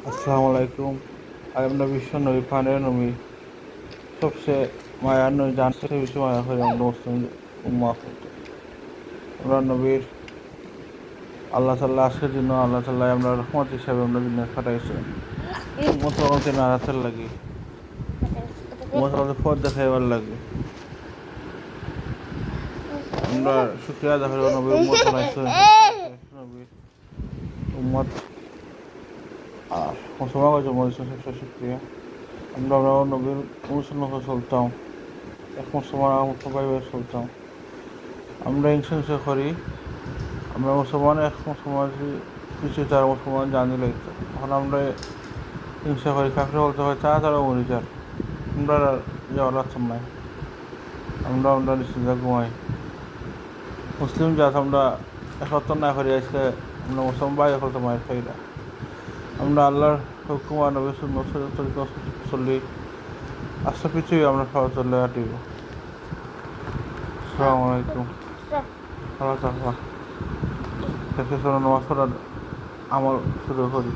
আসসালামু আলাইকুম। আমি আপনার বিশ্ব নবী প্রাণের নবী সবচেয়ে মায়ার নবী জানতে বেশি মায়া করি আমরা মুসলিম উম্মাহ হতে। আমরা নবীর আল্লাহ তাল্লাহ আজকের জন্য আল্লাহ তাল্লাহ আমরা রহমত হিসাবে আমরা দিনে পাঠাইছে উম্মত নারাতের লাগে উম্মত পথ দেখাইবার লাগে আমরা শুক্রিয়া আদায় করি নবীর উম্মত বানাইছে নবীর উম্মত মুসলমান হয়েছে মরিছে সবচেয়ে শুক্রিয়া। আমরা নবীর অনুসরণ করে চলতাম, এক মুসলমান মুসলমানভাবে চলতাম। আমরা হিংসা করি, আমরা মুসলমান এক মুসলমান কিছু তার মুসলমান জানি লাগতো। এখন আমরা হিংসা করি, কাকে বলতে হয় তারা মরি যার আমরা যাওয়ার রাস্তার নাই। আমরা নিশ্চিন্তা ঘুমাই। মুসলিম জাত আমরা একত্র না করি আজকে আমরা মুসলমান বাইরে করতে মায়ের খাই না। আমরা আল্লাহর হুকুম আর নবীর সুন্নাহ তরিকা চলি, আস্তে পৃথিবী আমরা খাওয়া চলে আটিব। আসসালামু আলাইকুম। আল্লাহ তাআলা নামাজ পড়ার আমল শুরু করি।